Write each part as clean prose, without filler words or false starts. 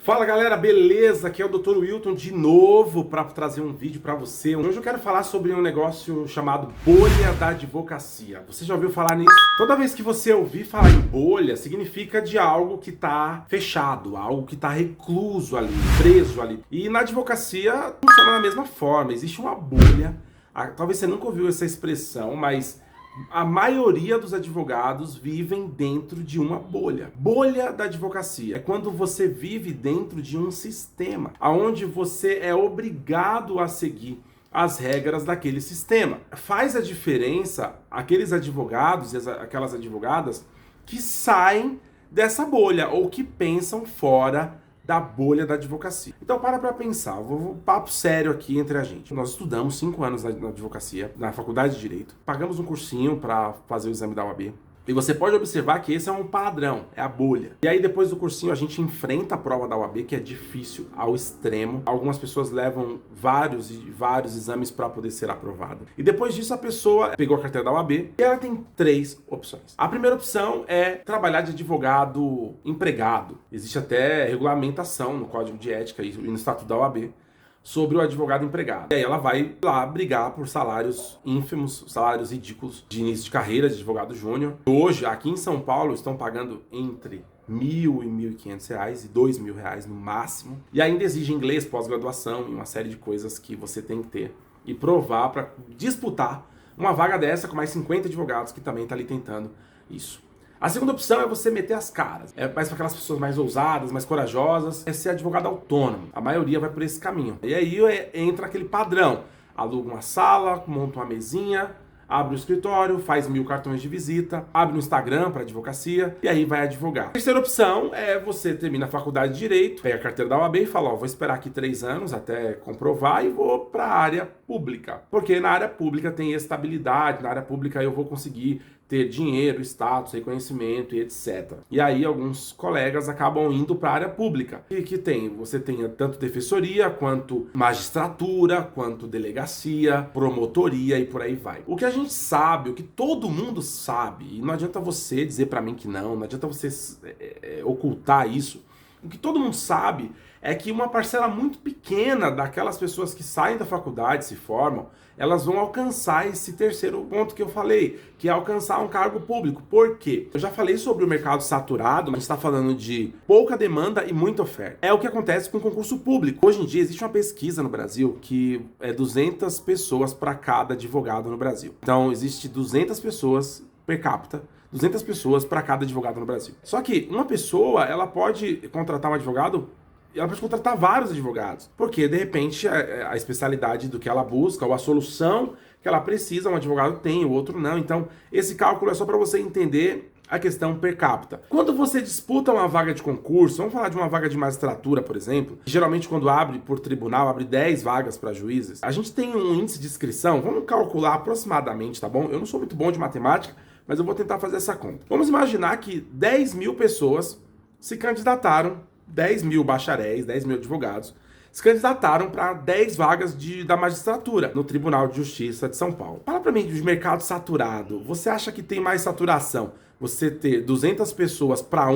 Fala galera, beleza? Aqui é o Dr. Wilton de novo para trazer um vídeo para você. Hoje eu quero falar sobre um negócio chamado bolha da advocacia. Você já ouviu falar nisso? Toda vez que você ouvir falar em bolha, significa de algo que está fechado, algo que está recluso ali, preso ali. E na advocacia funciona da mesma forma, existe uma bolha. Talvez você nunca ouviu essa expressão, mas a maioria dos advogados vivem dentro de uma bolha. Bolha da advocacia é quando você vive dentro de um sistema, onde você é obrigado a seguir as regras daquele sistema. Faz a diferença aqueles advogados e aquelas advogadas que saem dessa bolha ou que pensam fora da bolha da advocacia. Então para pensar, vou papo sério aqui entre a gente. Nós estudamos 5 anos na advocacia, na faculdade de Direito, pagamos um cursinho para fazer o exame da OAB. E você pode observar que esse é um padrão, é a bolha. E aí depois do cursinho a gente enfrenta a prova da OAB, que é difícil ao extremo. Algumas pessoas levam vários exames para poder ser aprovada. E depois disso a pessoa pegou a carteira da OAB e ela tem 3 opções. A primeira opção é trabalhar de advogado empregado. Existe até regulamentação no Código de Ética e no Estatuto da OAB sobre o advogado empregado. E aí ela vai lá brigar por salários ínfimos, salários ridículos de início de carreira de advogado júnior. Hoje, aqui em São Paulo, estão pagando entre R$1.000 e R$1.500 e R$2.000 no máximo. E ainda exige inglês, pós-graduação e uma série de coisas que você tem que ter e provar para disputar uma vaga dessa com mais 50 advogados que também estão ali tentando isso. A segunda opção é você meter as caras. É mais para aquelas pessoas mais ousadas, mais corajosas. É ser advogado autônomo. A maioria vai por esse caminho. E aí entra aquele padrão. Aluga uma sala, monta uma mesinha, abre o escritório, faz 1000 cartões de visita, abre um Instagram para advocacia e aí vai advogar. A terceira opção é você termina a faculdade de Direito, pega a carteira da OAB e fala, vou esperar aqui 3 anos até comprovar e vou para a área pública. Porque na área pública tem estabilidade, na área pública eu vou conseguir ter dinheiro, status, reconhecimento e etc. E aí alguns colegas acabam indo para a área pública. E que você tem tanto defensoria, quanto magistratura, quanto delegacia, promotoria e por aí vai. O que a gente sabe, o que todo mundo sabe, e não adianta você dizer para mim que não adianta você ocultar isso, o que todo mundo sabe é que uma parcela muito pequena daquelas pessoas que saem da faculdade, se formam, elas vão alcançar esse terceiro ponto que eu falei, que é alcançar um cargo público. Por quê? Eu já falei sobre o mercado saturado, mas a gente está falando de pouca demanda e muita oferta. É o que acontece com o concurso público. Hoje em dia existe uma pesquisa no Brasil que é 200 pessoas para cada advogado no Brasil. Então existe 200 pessoas per capita, 200 pessoas para cada advogado no Brasil. Só que uma pessoa, ela pode contratar um advogado, ela pode contratar vários advogados, porque de repente a especialidade do que ela busca ou a solução que ela precisa, um advogado tem, o outro não. Então esse cálculo é só para você entender a questão per capita. Quando você disputa uma vaga de concurso, vamos falar de uma vaga de magistratura, por exemplo, geralmente quando abre por tribunal, abre 10 vagas para juízes, a gente tem um índice de inscrição, vamos calcular aproximadamente, tá bom? Eu não sou muito bom de matemática, mas eu vou tentar fazer essa conta. Vamos imaginar que 10.000 pessoas se candidataram, 10.000 bacharéis, 10.000 advogados, se candidataram para 10 vagas da magistratura no Tribunal de Justiça de São Paulo. Fala para mim de mercado saturado. Você acha que tem mais saturação? Você ter 200 pessoas para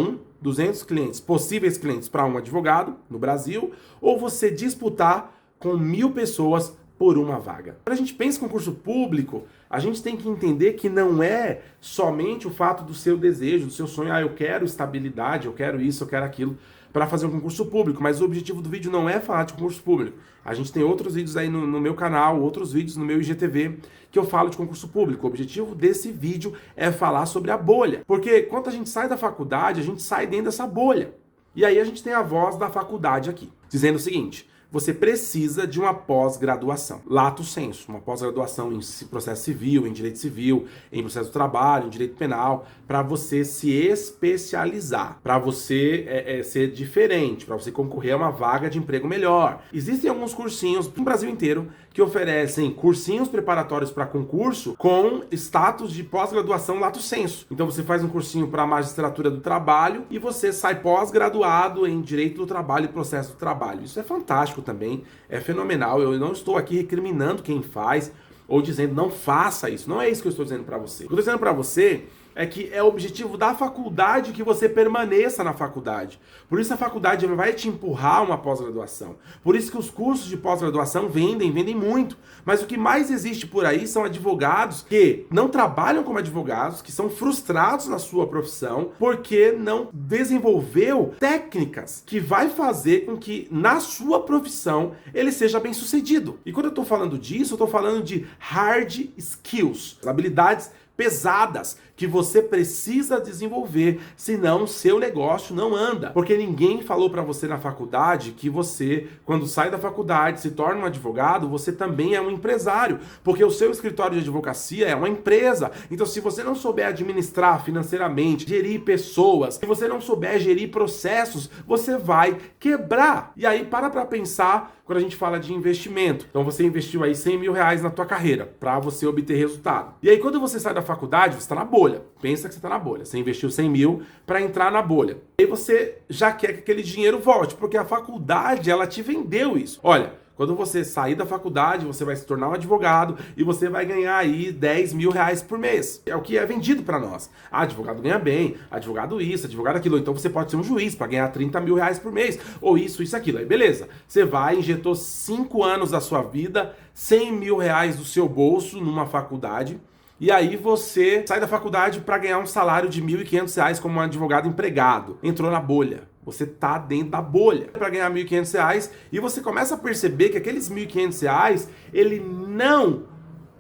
200 clientes, possíveis clientes para um advogado no Brasil, ou você disputar com 1.000 pessoas por uma vaga? Quando a gente pensa em concurso público, a gente tem que entender que não é somente o fato do seu desejo, do seu sonho, eu quero estabilidade, eu quero isso, eu quero aquilo, para fazer um concurso público, mas o objetivo do vídeo não é falar de concurso público. A gente tem outros vídeos aí no meu canal, outros vídeos no meu IGTV, que eu falo de concurso público. O objetivo desse vídeo é falar sobre a bolha, porque quando a gente sai da faculdade, a gente sai dentro dessa bolha. E aí a gente tem a voz da faculdade aqui, dizendo o seguinte: você precisa de uma pós-graduação, lato sensu, uma pós-graduação em processo civil, em direito civil, em processo do trabalho, em direito penal, para você se especializar, para você ser diferente, para você concorrer a uma vaga de emprego melhor. Existem alguns cursinhos no Brasil inteiro que oferecem cursinhos preparatórios para concurso com status de pós-graduação lato sensu. Então você faz um cursinho para a magistratura do trabalho e você sai pós-graduado em direito do trabalho e processo do trabalho. Isso é fantástico também, é fenomenal. Eu não estou aqui recriminando quem faz ou dizendo não faça isso. Não é isso que eu estou dizendo para você. O que eu estou dizendo para você é que é o objetivo da faculdade que você permaneça na faculdade. Por isso a faculdade vai te empurrar a uma pós-graduação. Por isso que os cursos de pós-graduação vendem muito. Mas o que mais existe por aí são advogados que não trabalham como advogados, que são frustrados na sua profissão, porque não desenvolveu técnicas que vai fazer com que na sua profissão ele seja bem sucedido. E quando eu estou falando disso, eu estou falando de hard skills, habilidades pesadas que você precisa desenvolver, senão seu negócio não anda. Porque ninguém falou para você na faculdade que você, quando sai da faculdade, se torna um advogado, você também é um empresário, porque o seu escritório de advocacia é uma empresa. Então, se você não souber administrar financeiramente, gerir pessoas, se você não souber gerir processos, você vai quebrar. E aí, para pensar quando a gente fala de investimento. Então, você investiu aí 100 mil reais na tua carreira para você obter resultado. E aí, quando você sai da faculdade, você está na bolha. Pensa que você está na bolha. Você investiu 100 mil para entrar na bolha. E aí você já quer que aquele dinheiro volte, porque a faculdade, ela te vendeu isso. Olha, quando você sair da faculdade, você vai se tornar um advogado e você vai ganhar aí 10 mil reais por mês. É o que é vendido para nós. Ah, advogado ganha bem, advogado isso, advogado aquilo. Então você pode ser um juiz para ganhar 30 mil reais por mês. Ou isso, aquilo. Aí beleza. Você vai, injetou 5 anos da sua vida, 100 mil reais do seu bolso numa faculdade. E aí você sai da faculdade para ganhar um salário de 1.500 reais como um advogado empregado. Entrou na bolha. Você tá dentro da bolha para ganhar 1.500 reais e você começa a perceber que aqueles 1.500 reais, ele não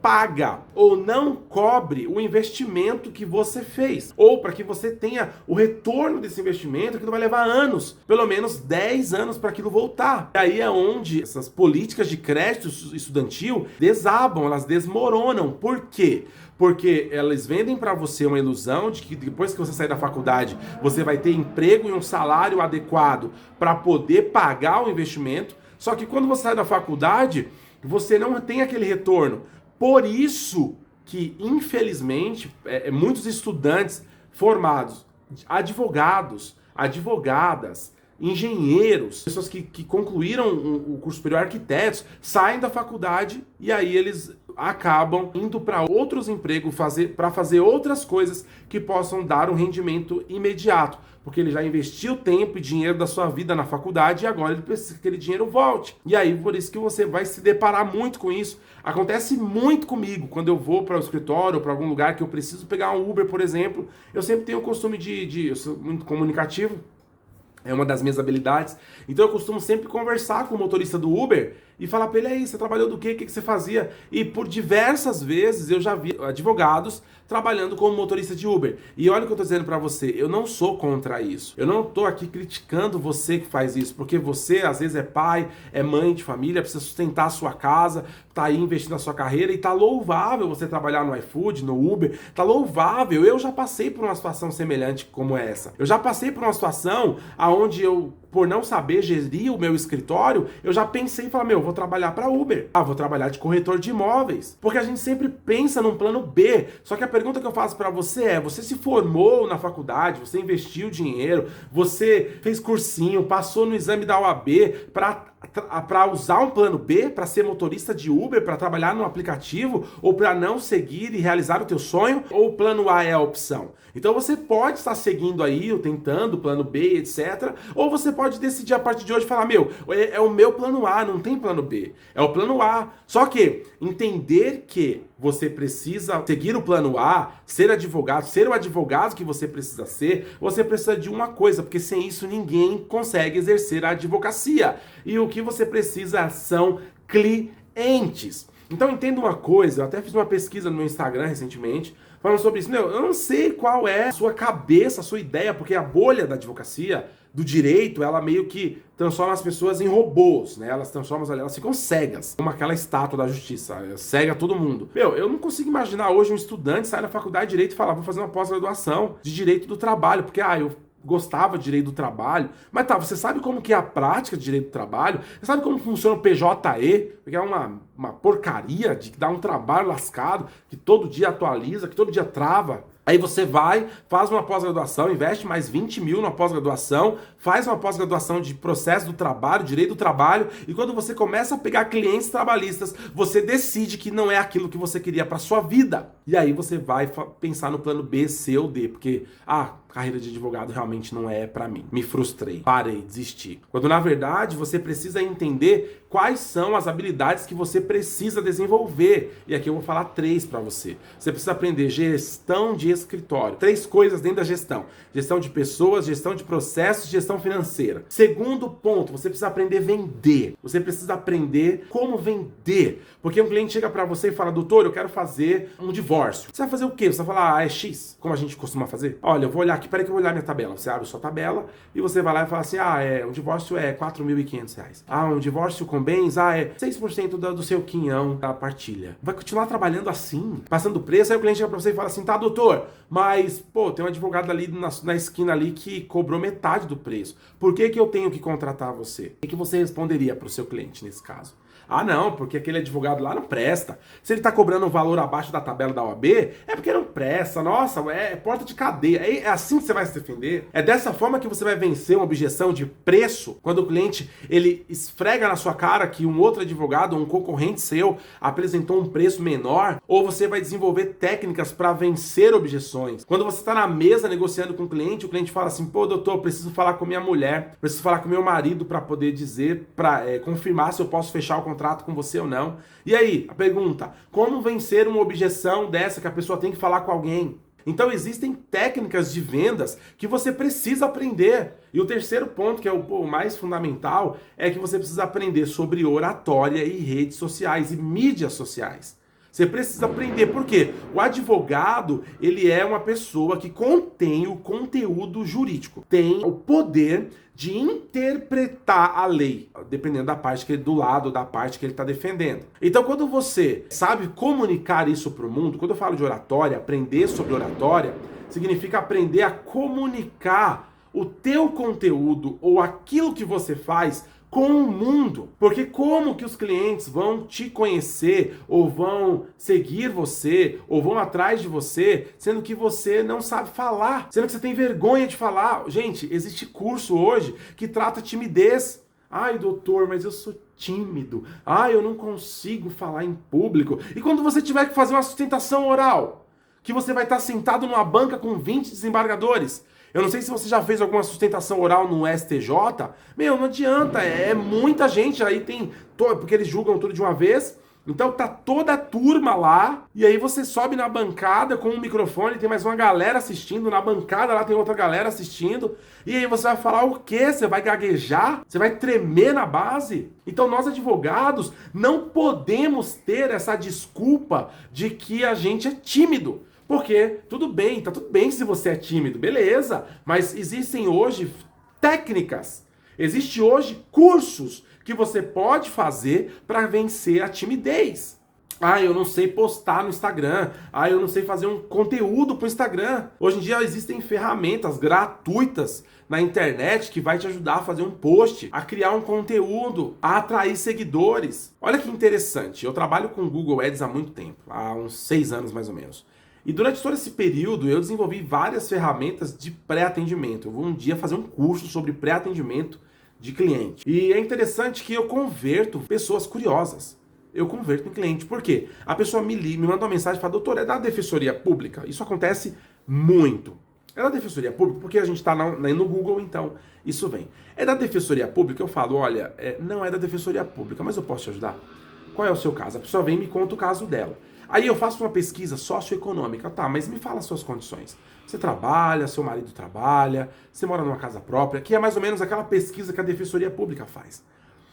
paga ou não cobre o investimento que você fez. Ou para que você tenha o retorno desse investimento, que vai levar anos, pelo menos 10 anos para aquilo voltar. E aí é onde essas políticas de crédito estudantil desabam, elas desmoronam. Por quê? Porque elas vendem para você uma ilusão de que depois que você sair da faculdade, você vai ter emprego e um salário adequado para poder pagar o investimento. Só que quando você sai da faculdade, você não tem aquele retorno. Por isso que, infelizmente, muitos estudantes formados, advogados, advogadas, engenheiros, pessoas que concluíram o curso superior, arquitetos, saem da faculdade e aí eles acabam indo para outros empregos, para fazer outras coisas que possam dar um rendimento imediato. Porque ele já investiu tempo e dinheiro da sua vida na faculdade e agora ele precisa que aquele dinheiro volte. E aí, por isso que você vai se deparar muito com isso. Acontece muito comigo. Quando eu vou para o escritório ou para algum lugar que eu preciso pegar um Uber, por exemplo, eu sempre tenho o costume eu sou muito comunicativo. É uma das minhas habilidades. Então eu costumo sempre conversar com o motorista do Uber e falar pra ele, aí, você trabalhou do quê? O que você fazia? E por diversas vezes eu já vi advogados trabalhando como motorista de Uber. E olha o que eu tô dizendo pra você, eu não sou contra isso. Eu não tô aqui criticando você que faz isso, porque você às vezes é pai, é mãe de família, precisa sustentar a sua casa, tá aí investindo na sua carreira e tá louvável você trabalhar no iFood, no Uber, tá louvável. Eu já passei por uma situação semelhante como essa. Eu já passei por uma situação onde eu, por não saber gerir o meu escritório, eu já pensei em falar, vou trabalhar para Uber. Vou trabalhar de corretor de imóveis. Porque a gente sempre pensa num plano B. Só que a pergunta que eu faço para você é, você se formou na faculdade, você investiu dinheiro, você fez cursinho, passou no exame da OAB para usar um plano B, para ser motorista de Uber, para trabalhar no aplicativo, ou para não seguir e realizar o teu sonho, ou o plano A é a opção? Então você pode estar seguindo aí, ou tentando o plano B, etc. Ou você pode decidir a partir de hoje falar, é o meu plano A, não tem plano B. É o plano A. Só que entender que você precisa seguir o plano A, ser advogado, ser o advogado que você precisa ser, você precisa de uma coisa, porque sem isso ninguém consegue exercer a advocacia. E o que você precisa são clientes. Então entenda uma coisa, eu até fiz uma pesquisa no meu Instagram recentemente, falando sobre isso. Eu não sei qual é a sua cabeça, a sua ideia, porque a bolha da advocacia, do direito, ela meio que transforma as pessoas em robôs, né? Elas ficam cegas, como aquela estátua da justiça, cega todo mundo. Eu não consigo imaginar hoje um estudante sair da faculdade de direito e falar, vou fazer uma pós-graduação de direito do trabalho, porque eu gostava de direito do trabalho, mas você sabe como que é a prática de direito do trabalho? Você sabe como funciona o PJE? Porque é uma porcaria de que dá um trabalho lascado, que todo dia atualiza, que todo dia trava. Aí você vai, faz uma pós-graduação, investe mais 20 mil na pós-graduação, faz uma pós-graduação de processo do trabalho, direito do trabalho, e quando você começa a pegar clientes trabalhistas, você decide que não é aquilo que você queria para sua vida. E aí você vai pensar no plano B, C ou D, porque carreira de advogado realmente não é pra mim. Me frustrei, parei, desisti. Quando na verdade você precisa entender quais são as habilidades que você precisa desenvolver. E aqui eu vou falar 3 pra você. Você precisa aprender gestão de escritório. 3 coisas dentro da gestão: gestão de pessoas, gestão de processos, gestão financeira. Segundo ponto, você precisa aprender a vender. Você precisa aprender como vender. Porque um cliente chega pra você e fala: doutor, eu quero fazer um divórcio. Você vai fazer o quê? Você vai falar: é X, como a gente costuma fazer? Olha, eu vou olhar aqui, peraí que eu vou olhar minha tabela. Você abre a sua tabela e você vai lá e fala assim: um divórcio é R$4.500. Um divórcio com bens, é 6% do seu quinhão da partilha. Vai continuar trabalhando assim, passando preço. Aí o cliente chega pra você e fala assim: tá, doutor, mas, tem um advogado ali na esquina ali que cobrou metade do preço. Por que eu tenho que contratar você? O que você responderia pro seu cliente nesse caso? Não, porque aquele advogado lá não presta. Se ele tá cobrando um valor abaixo da tabela da OAB, é porque não presta. Nossa, é porta de cadeia. É assim que você vai se defender. É dessa forma que você vai vencer uma objeção de preço, quando o cliente, ele esfrega na sua cara que um outro advogado, um concorrente seu, apresentou um preço menor, ou você vai desenvolver técnicas para vencer objeções. Quando você tá na mesa negociando com o cliente fala assim: pô, doutor, preciso falar com minha mulher, preciso falar com meu marido para poder dizer, para confirmar se eu posso fechar o contrato com você ou não. E aí, a pergunta: como vencer uma objeção dessa que a pessoa tem que falar com alguém? Então existem técnicas de vendas que você precisa aprender. E o terceiro ponto, que é o mais fundamental, é que você precisa aprender sobre oratória e redes sociais e mídias sociais. Você precisa aprender, porque o advogado, ele é uma pessoa que contém o conteúdo jurídico, tem o poder de interpretar a lei, dependendo da parte que ele, do lado da parte que ele está defendendo. Então, quando você sabe comunicar isso para o mundo, quando eu falo de oratória, aprender sobre oratória, significa aprender a comunicar o teu conteúdo ou aquilo que você faz com o mundo. Porque como que os clientes vão te conhecer, ou vão seguir você, ou vão atrás de você, sendo que você não sabe falar, sendo que você tem vergonha de falar? Gente, existe curso hoje que trata timidez. Doutor, mas eu sou tímido. Eu não consigo falar em público. E quando você tiver que fazer uma sustentação oral, que você vai estar sentado numa banca com 20 desembargadores, eu não sei se você já fez alguma sustentação oral no STJ. Não adianta, é muita gente, aí tem, porque eles julgam tudo de uma vez, então tá toda a turma lá, e aí você sobe na bancada com um microfone, tem mais uma galera assistindo, na bancada lá tem outra galera assistindo, e aí você vai falar o quê? Você vai gaguejar? Você vai tremer na base? Então nós advogados não podemos ter essa desculpa de que a gente é tímido. Porque tá tudo bem se você é tímido, beleza, mas existem hoje técnicas, existem hoje cursos que você pode fazer para vencer a timidez. Eu não sei postar no Instagram. Eu não sei fazer um conteúdo pro Instagram. Hoje em dia existem ferramentas gratuitas na internet que vai te ajudar a fazer um post, a criar um conteúdo, a atrair seguidores. Olha que interessante, eu trabalho com o Google Ads há muito tempo, há uns 6 anos mais ou menos. E durante todo esse período eu desenvolvi várias ferramentas de pré-atendimento. Eu vou um dia fazer um curso sobre pré-atendimento de cliente. E é interessante que eu converto pessoas curiosas. Eu converto em cliente. Por quê? A pessoa me manda uma mensagem e fala: doutor, é da Defensoria Pública? Isso acontece muito. É da Defensoria Pública porque a gente está no Google, então isso vem. É da Defensoria Pública? Eu falo: olha, não é da Defensoria Pública, mas eu posso te ajudar? Qual é o seu caso? A pessoa vem e me conta o caso dela. Aí eu faço uma pesquisa socioeconômica. Tá, mas me fala as suas condições. Você trabalha, seu marido trabalha, você mora numa casa própria, que é mais ou menos aquela pesquisa que a Defensoria Pública faz.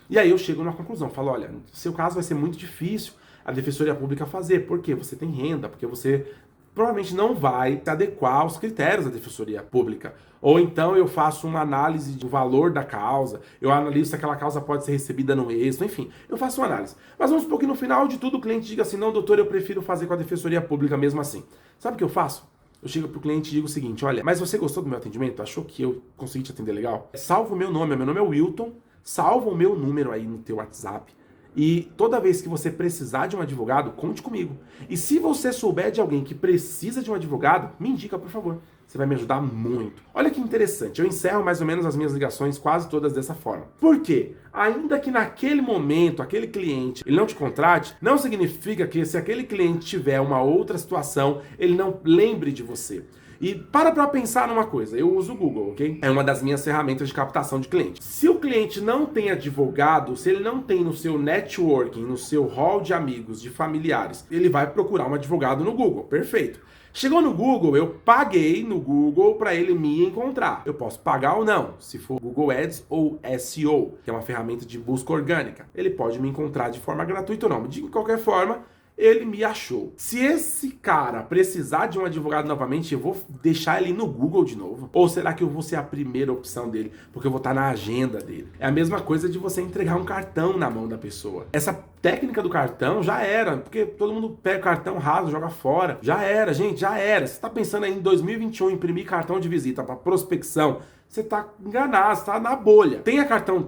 E aí eu chego numa conclusão, falo: olha, seu caso vai ser muito difícil a Defensoria Pública fazer. Por quê? Você tem renda, porque você provavelmente não vai se adequar aos critérios da Defensoria Pública. Ou então eu faço uma análise do valor da causa, eu analiso se aquela causa pode ser recebida no êxito, enfim, eu faço uma análise. Mas vamos supor que no final de tudo o cliente diga assim: não, doutor, eu prefiro fazer com a Defensoria Pública mesmo assim. Sabe o que eu faço? Eu chego pro cliente e digo o seguinte: olha, mas você gostou do meu atendimento? Achou que eu consegui te atender legal? Salva o meu nome é Wilton, salva o meu número aí no teu WhatsApp. E toda vez que você precisar de um advogado, conte comigo. E se você souber de alguém que precisa de um advogado, me indica, por favor. Você vai me ajudar muito. Olha que interessante, eu encerro mais ou menos as minhas ligações quase todas dessa forma. Por quê? Ainda que naquele momento, aquele cliente, ele não te contrate, não significa que se aquele cliente tiver uma outra situação, ele não lembre de você. E para pensar numa coisa, eu uso o Google, ok? É uma das minhas ferramentas de captação de cliente. Se o cliente não tem advogado, se ele não tem no seu networking, no seu hall de amigos, de familiares, ele vai procurar um advogado no Google, perfeito. Chegou no Google, eu paguei no Google para ele me encontrar. Eu posso pagar ou não, se for Google Ads ou SEO, que é uma ferramenta de busca orgânica. Ele pode me encontrar de forma gratuita ou não. De qualquer forma, ele me achou. Se esse cara precisar de um advogado novamente, eu vou deixar ele no Google de novo? Ou será que eu vou ser a primeira opção dele? Porque eu vou estar na agenda dele. É a mesma coisa de você entregar um cartão na mão da pessoa. Essa técnica do cartão já era, porque todo mundo pega o cartão raso, joga fora. Já era, gente, já era. Você está pensando aí em 2021 imprimir cartão de visita para prospecção? Você está enganado, você está na bolha. Tenha cartão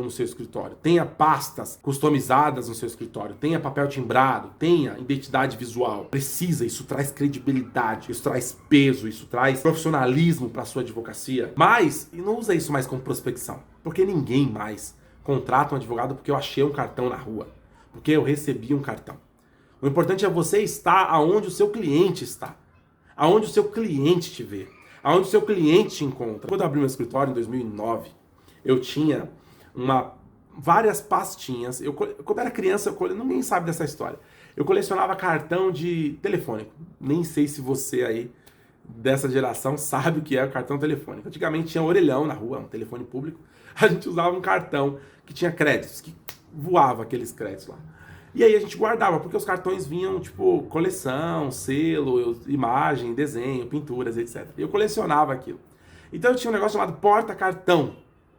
no seu escritório. Tenha pastas customizadas no seu escritório. Tenha papel timbrado. Tenha identidade visual. Precisa, isso traz credibilidade, isso traz peso, isso traz profissionalismo para sua advocacia. Mas, não usa isso mais como prospecção. Porque ninguém mais contrata um advogado porque eu achei um cartão na rua. Porque eu recebi um cartão. O importante é você estar aonde o seu cliente está. Aonde o seu cliente te vê. Aonde o seu cliente te encontra. Quando eu abri meu escritório em 2009, eu tinha várias pastinhas. Quando era criança, ninguém sabe dessa história. Eu colecionava cartão de telefônico. Nem sei se você aí dessa geração sabe o que é o cartão telefônico. Antigamente tinha orelhão na rua, um telefone público. A gente usava um cartão que tinha créditos, que voava aqueles créditos lá. E aí a gente guardava, porque os cartões vinham, tipo, coleção, selo, imagem, desenho, pinturas, etc. E eu colecionava aquilo. Então eu tinha um negócio chamado porta-cartão.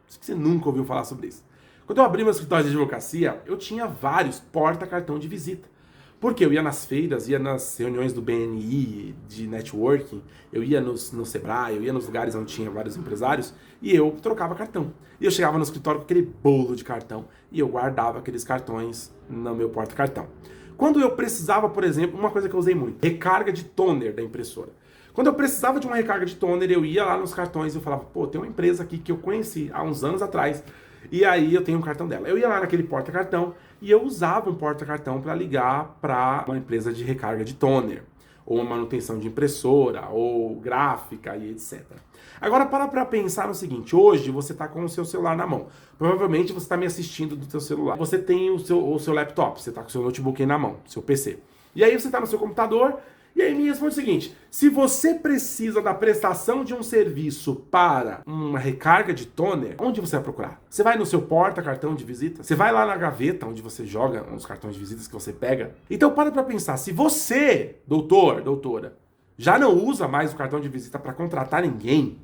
Acho que você nunca ouviu falar sobre isso. Quando eu abri meu escritório de advocacia, eu tinha vários porta-cartão de visita. Porque eu ia nas feiras, ia nas reuniões do BNI, de networking, eu ia no Sebrae, eu ia nos lugares onde tinha vários empresários, e eu trocava cartão. E eu chegava no escritório com aquele bolo de cartão, e eu guardava aqueles cartões no meu porta-cartão. Quando eu precisava, por exemplo, uma coisa que eu usei muito, recarga de toner da impressora. Quando eu precisava de uma recarga de toner, eu ia lá nos cartões e eu falava, pô, tem uma empresa aqui que eu conheci há uns anos atrás, e aí eu tenho um cartão dela. Eu ia lá naquele porta-cartão e eu usava um porta-cartão para ligar para uma empresa de recarga de toner, ou uma manutenção de impressora, ou gráfica e etc. Agora para pensar no seguinte, hoje você está com o seu celular na mão. Provavelmente você está me assistindo do seu celular. Você tem o seu laptop, você está com o seu notebook aí na mão, seu PC. E aí você está no seu computador. E aí me responde o seguinte, se você precisa da prestação de um serviço para uma recarga de toner, onde você vai procurar? Você vai no seu porta-cartão de visita? Você vai lá na gaveta onde você joga os cartões de visitas que você pega? Então para pensar, se você, doutora, já não usa mais o cartão de visita para contratar ninguém,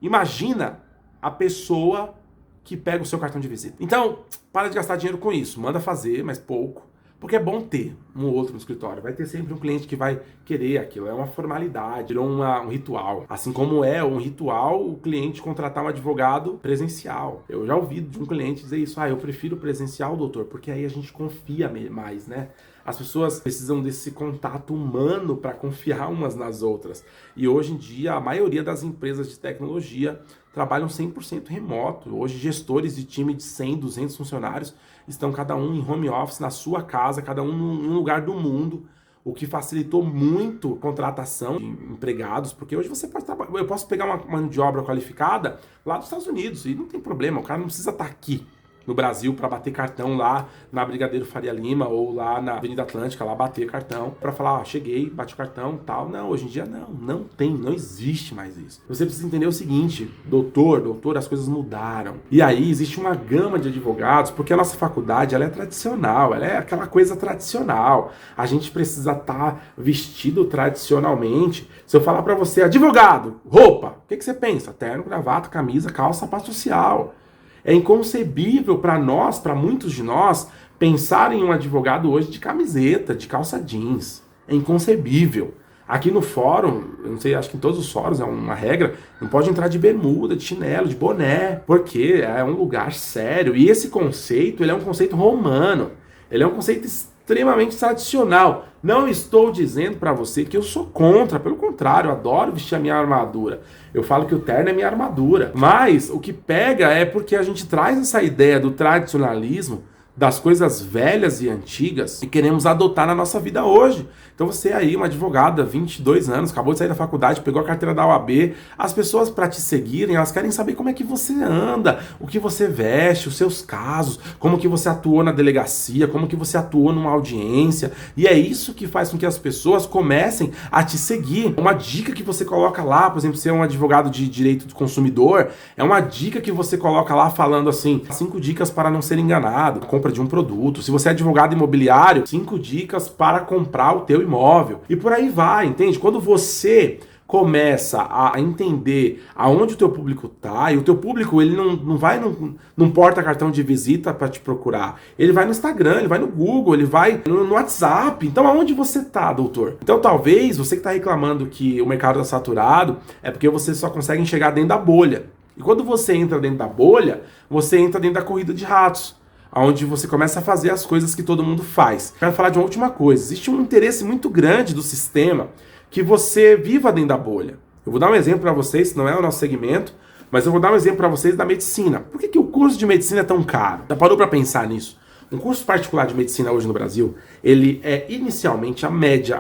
imagina a pessoa que pega o seu cartão de visita. Então, para de gastar dinheiro com isso, manda fazer, mas pouco. Porque é bom ter um outro no escritório. Vai ter sempre um cliente que vai querer aquilo. É uma formalidade, virou um ritual. Assim como é um ritual o cliente contratar um advogado presencial. Eu já ouvi de um cliente dizer isso. Eu prefiro presencial, doutor, porque aí a gente confia mais, né? As pessoas precisam desse contato humano para confiar umas nas outras. E hoje em dia, a maioria das empresas de tecnologia trabalham 100% remoto. Hoje, gestores de time de 100, 200 funcionários estão cada um em home office, na sua casa, cada um em um lugar do mundo, o que facilitou muito a contratação de empregados, porque hoje eu posso pegar uma mão de obra qualificada lá dos Estados Unidos, e não tem problema, o cara não precisa estar aqui no Brasil para bater cartão lá na Brigadeiro Faria Lima ou lá na Avenida Atlântica, lá bater cartão para falar, cheguei, bati o cartão, tal. Não, hoje em dia não existe mais isso. Você precisa entender o seguinte, doutor, as coisas mudaram. E aí existe uma gama de advogados, porque a nossa faculdade, ela é tradicional, ela é aquela coisa tradicional. A gente precisa estar vestido tradicionalmente. Se eu falar para você, advogado, roupa, o que você pensa? Terno, gravata, camisa, calça, sapato social. É inconcebível para nós, para muitos de nós, pensar em um advogado hoje de camiseta, de calça jeans. É inconcebível. Aqui no fórum, eu não sei, acho que em todos os fóruns é uma regra, não pode entrar de bermuda, de chinelo, de boné, porque é um lugar sério. E esse conceito, ele é um conceito romano. Ele é um conceito extremamente tradicional. Não estou dizendo para você que eu sou contra, pelo contrário, eu adoro vestir a minha armadura. Eu falo que o terno é minha armadura. Mas o que pega é porque a gente traz essa ideia do tradicionalismo, das coisas velhas e antigas, e queremos adotar na nossa vida hoje. Então você aí, uma advogada, 22 anos, acabou de sair da faculdade, pegou a carteira da OAB, as pessoas para te seguirem, elas querem saber como é que você anda, o que você veste, os seus casos, como que você atuou na delegacia, como que você atuou numa audiência, e é isso que faz com que as pessoas comecem a te seguir. Uma dica que você coloca lá, por exemplo, você é um advogado de direito do consumidor, é uma dica que você coloca lá falando assim, 5 dicas para não ser enganado, compra de um produto. Se você é advogado imobiliário, 5 dicas para comprar o teu imóvel. E por aí vai, entende? Quando você começa a entender aonde o teu público tá, e o teu público ele não vai num porta-cartão de visita para te procurar, ele vai no Instagram, ele vai no Google, ele vai no WhatsApp. Então aonde você tá, doutor? Então talvez você que tá reclamando que o mercado tá saturado é porque você só consegue enxergar dentro da bolha. E quando você entra dentro da bolha, você entra dentro da corrida de ratos, onde você começa a fazer as coisas que todo mundo faz. Quero falar de uma última coisa. Existe um interesse muito grande do sistema que você viva dentro da bolha. Eu vou dar um exemplo para vocês, não é o nosso segmento, mas eu vou dar um exemplo para vocês da medicina. Por que o curso de medicina é tão caro? Já parou para pensar nisso? Um curso particular de medicina hoje no Brasil, ele é inicialmente a média,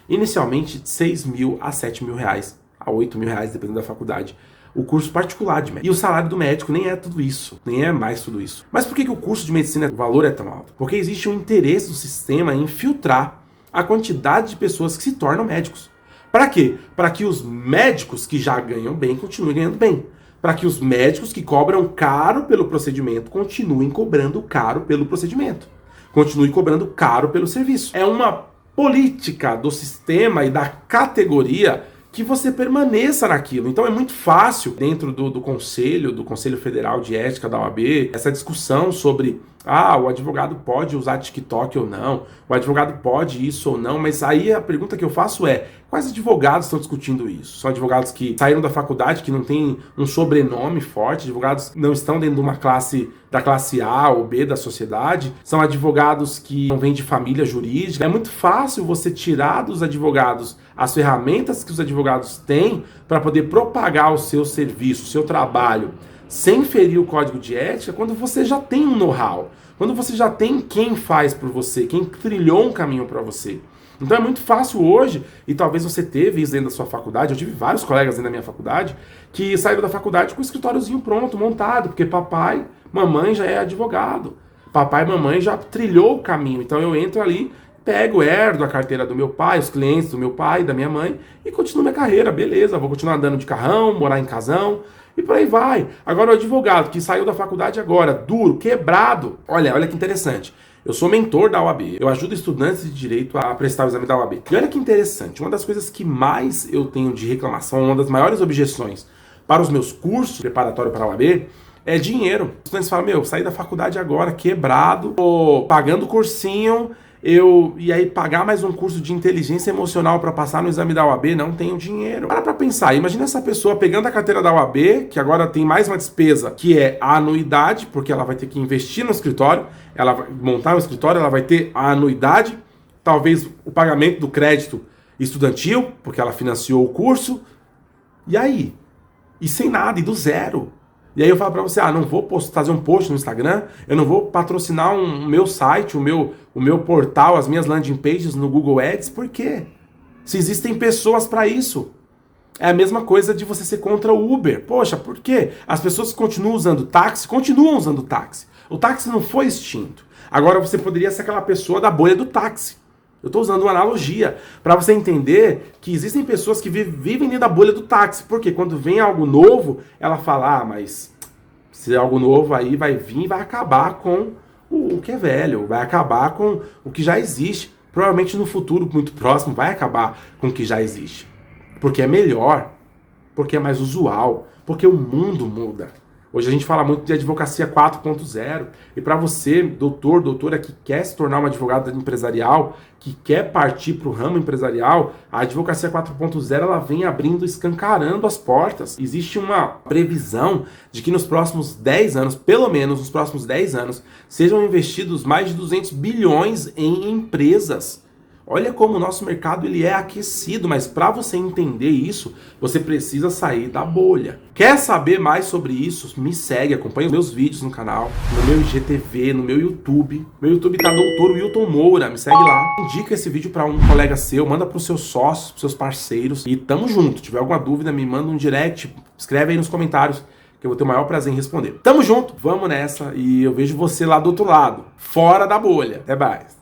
inicialmente 6 mil a 7 mil reais, a 8 mil reais, dependendo da faculdade. O curso particular de médico. E o salário do médico nem é tudo isso, nem é mais tudo isso. Mas por que o curso de medicina, o valor é tão alto? Porque existe um interesse do sistema em filtrar a quantidade de pessoas que se tornam médicos. Para quê? Para que os médicos que já ganham bem continuem ganhando bem. Para que os médicos que cobram caro pelo procedimento continuem cobrando caro pelo procedimento. Continuem cobrando caro pelo serviço. É uma política do sistema e da categoria que você permaneça naquilo. Então é muito fácil, dentro do Conselho Federal de Ética da OAB, essa discussão sobre o advogado pode usar TikTok ou não, o advogado pode isso ou não, mas aí a pergunta que eu faço é, quais advogados estão discutindo isso? São advogados que saíram da faculdade, que não tem um sobrenome forte, advogados que não estão dentro de uma classe, da classe A ou B da sociedade, são advogados que não vêm de família jurídica. É muito fácil você tirar dos advogados as ferramentas que os advogados têm para poder propagar o seu serviço, o seu trabalho, sem ferir o código de ética, quando você já tem um know-how, quando você já tem quem faz por você, quem trilhou um caminho para você. Então é muito fácil hoje, e talvez você teve isso dentro da sua faculdade, eu tive vários colegas dentro da minha faculdade, que saíram da faculdade com o escritóriozinho pronto, montado, porque papai, mamãe já é advogado, papai e mamãe já trilhou o caminho, então eu entro ali, pego, herdo a carteira do meu pai, os clientes do meu pai, da minha mãe, e continuo minha carreira, beleza, vou continuar andando de carrão, morar em casão, e por aí vai. Agora o advogado que saiu da faculdade agora, duro, quebrado, olha que interessante. Eu sou mentor da OAB, eu ajudo estudantes de direito a prestar o exame da OAB. E olha que interessante, uma das coisas que mais eu tenho de reclamação, uma das maiores objeções para os meus cursos preparatórios para a OAB, é dinheiro. Os estudantes falam, saí da faculdade agora, quebrado, tô pagando cursinho, e aí pagar mais um curso de inteligência emocional para passar no exame da OAB, não tenho dinheiro. Para pensar, imagina essa pessoa pegando a carteira da OAB, que agora tem mais uma despesa, que é a anuidade, porque ela vai ter que investir no escritório, ela vai montar um escritório, ela vai ter a anuidade, talvez o pagamento do crédito estudantil, porque ela financiou o curso, e aí? E sem nada, e do zero. E aí eu falo pra você, não vou fazer um post no Instagram, eu não vou patrocinar o meu site, o meu portal, as minhas landing pages no Google Ads, por quê? Se existem pessoas para isso. É a mesma coisa de você ser contra o Uber. Poxa, por quê? As pessoas que continuam usando táxi. O táxi não foi extinto. Agora você poderia ser aquela pessoa da bolha do táxi. Eu estou usando uma analogia para você entender que existem pessoas que vivem dentro da bolha do táxi. Porque quando vem algo novo, ela fala, mas se é algo novo aí vai vir e vai acabar com o que é velho, vai acabar com o que já existe. Provavelmente no futuro muito próximo vai acabar com o que já existe. Porque é melhor, porque é mais usual, porque o mundo muda. Hoje a gente fala muito de advocacia 4.0 e para você, doutor, doutora, que quer se tornar um advogado empresarial, que quer partir para o ramo empresarial, a advocacia 4.0 ela vem abrindo, escancarando as portas. Existe uma previsão de que nos próximos 10 anos, pelo menos nos próximos 10 anos, sejam investidos mais de 200 bilhões em empresas. Olha como o nosso mercado ele é aquecido, mas para você entender isso, você precisa sair da bolha. Quer saber mais sobre isso? Me segue, acompanha os meus vídeos no canal, no meu IGTV, no meu YouTube. Meu YouTube tá Dr. Wilton Moura, me segue lá. Indica esse vídeo para um colega seu, manda para os seus sócios, pros seus parceiros e tamo junto. Se tiver alguma dúvida, me manda um direct, escreve aí nos comentários que eu vou ter o maior prazer em responder. Tamo junto, vamos nessa e eu vejo você lá do outro lado, fora da bolha. Até mais.